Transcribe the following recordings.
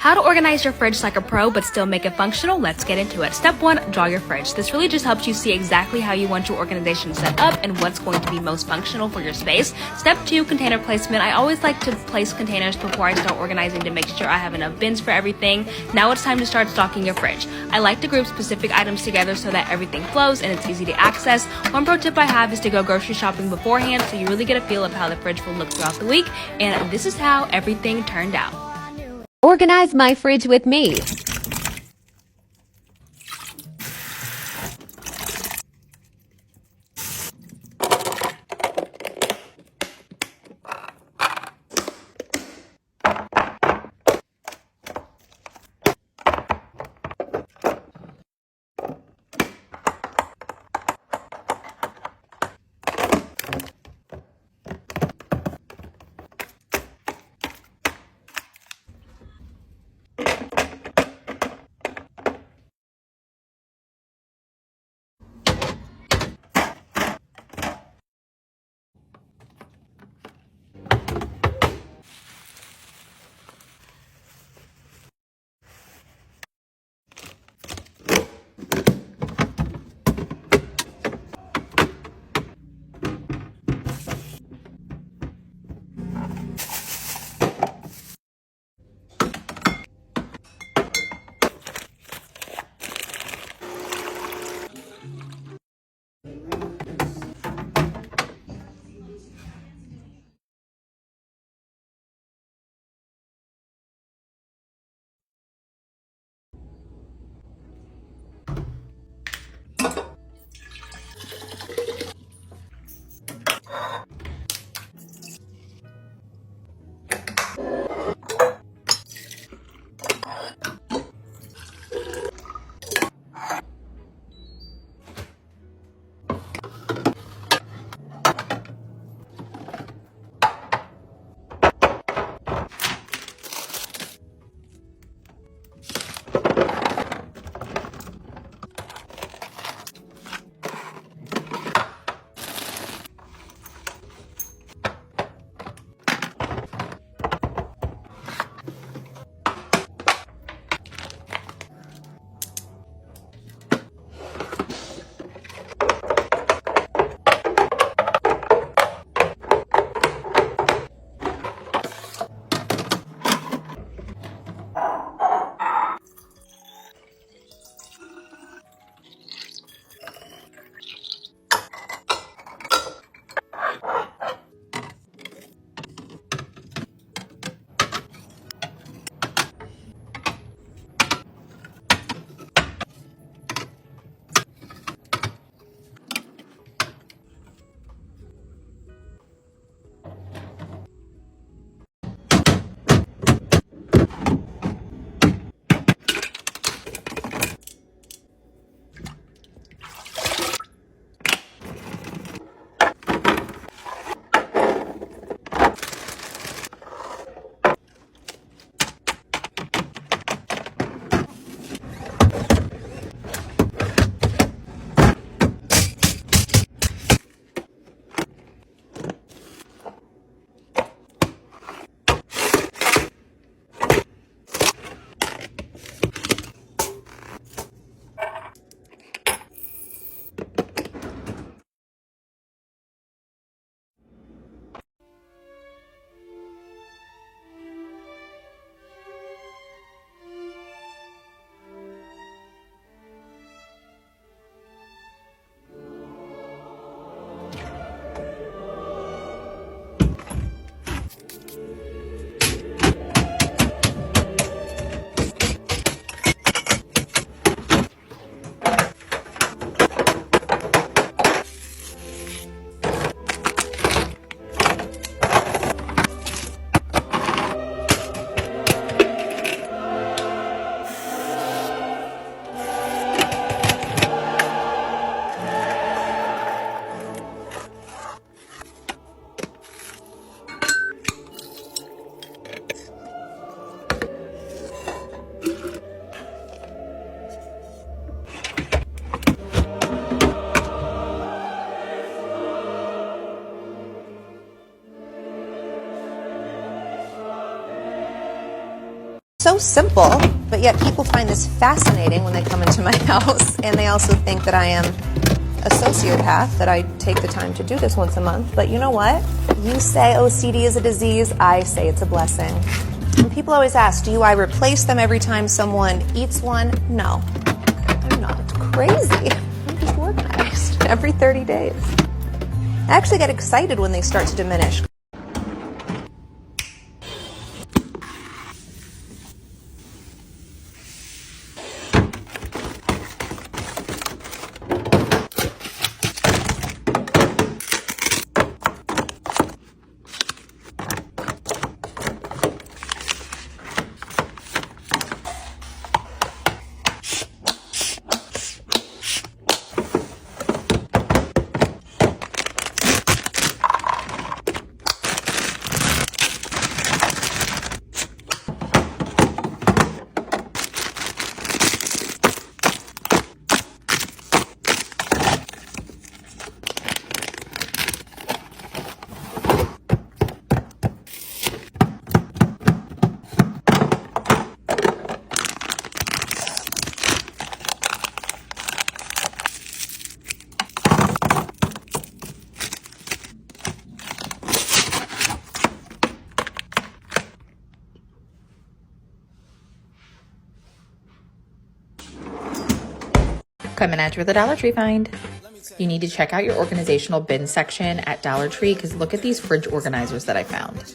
How to organize your fridge like a pro but still make it functional? Let's get into it. Step 1, draw your fridge. This really just helps you see exactly how you want your organization set up and what's going to be most functional for your space. Step 2, container placement. I always like to place containers before I start organizing to make sure I have enough bins for everything. Now it's time to start stocking your fridge. I like to group specific items together so that everything flows and it's easy to access. One pro tip I have is to go grocery shopping beforehand so you really get a feel of how the fridge will look throughout the week, and this is how everything turned out. Organize my fridge with me. So simple, but yet people find this fascinating when they come into my house, and they also think that I am a sociopath, that I take the time to do this once a month. But you know what? You say OCD is a disease, I say it's a blessing. And people always ask, do I replace them every time someone eats one? No, I'm not crazy. I'm just organized every 30 days. I actually get excited when they start to diminish. Coming at you with a Dollar Tree find. You need to check out your organizational bin section at Dollar Tree because look at these fridge organizers that I found.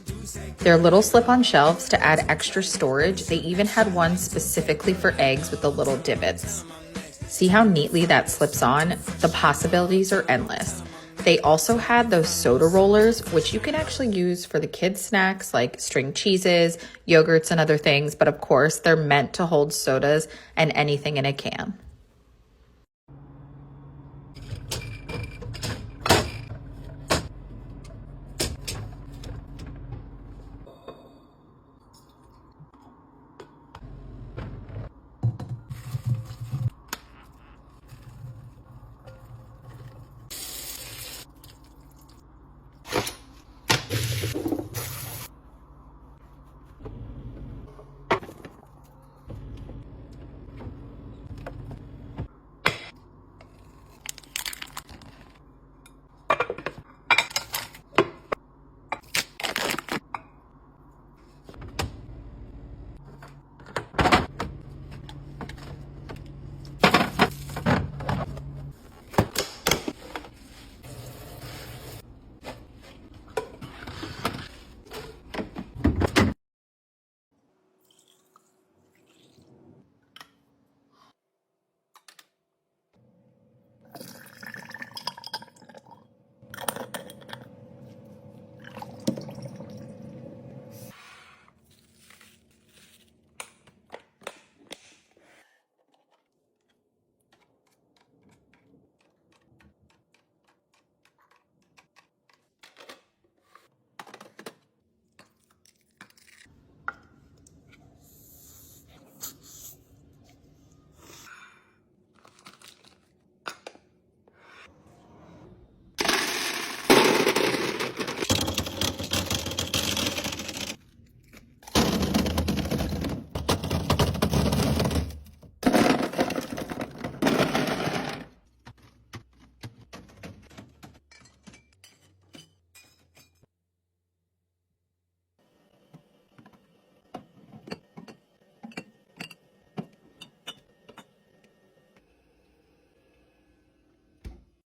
They're little slip-on shelves to add extra storage. They even had one specifically for eggs with the little divots. See how neatly that slips on? The possibilities are endless. They also had those soda rollers, which you can actually use for the kids' snacks like string cheeses, yogurts, and other things. But of course, they're meant to hold sodas and anything in a can.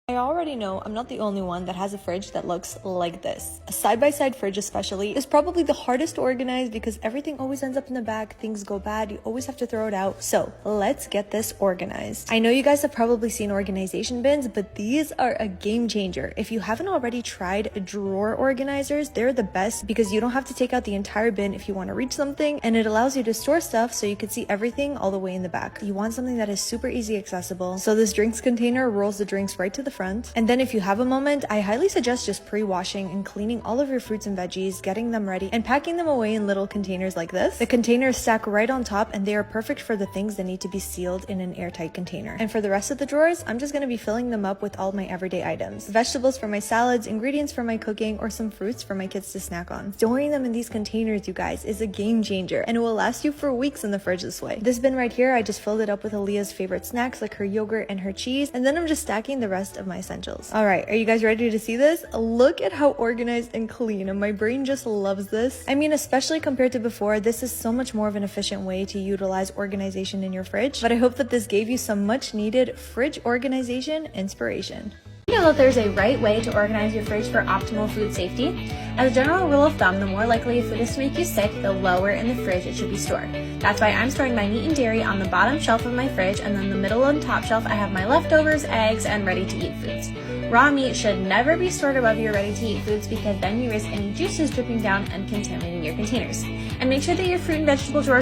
I already know I'm not the only one that has a fridge that looks like this. A side-by-side fridge especially is probably the hardest to organize because everything always ends up in the back, things go bad, you always have to throw it out. So let's get this organized. I know you guys have probably seen organization bins, but these are a game changer. If you haven't already tried drawer organizers, they're the best because you don't have to take out the entire bin if you want to reach something, and it allows you to store stuff so you can see everything all the way in the back. You want something that is super easy accessible. So this drinks container rolls the drinks right to the front. And then if you have a moment, I highly suggest just pre-washing and cleaning all of your fruits and veggies, getting them ready, and packing them away in little containers like this. The containers stack right on top, and they are perfect for the things that need to be sealed in an airtight container. And for the rest of the drawers, I'm just going to be filling them up with all my everyday items. Vegetables for my salads, ingredients for my cooking, or some fruits for my kids to snack on. Storing them in these containers, you guys, is a game changer, and it will last you for weeks in the fridge this way. This bin right here, I just filled it up with Aaliyah's favorite snacks like her yogurt and her cheese, and then I'm just stacking the rest of my essentials. Alright, are you guys ready to see this? Look at how organized and clean, and my brain just loves this. I mean, especially compared to before, this is so much more of an efficient way to utilize organization in your fridge, but I hope that this gave you some much needed fridge organization inspiration. You know that there's a right way to organize your fridge for optimal food safety. As a general rule of thumb, the more likely a food is to make you sick, the lower in the fridge it should be stored. That's why I'm storing my meat and dairy on the bottom shelf of my fridge, and then the middle and top shelf I have my leftovers, eggs, and ready-to-eat foods. Raw meat should never be stored above your ready-to-eat foods because then you risk any juices dripping down and contaminating your containers. And make sure that your fruit and vegetable drawers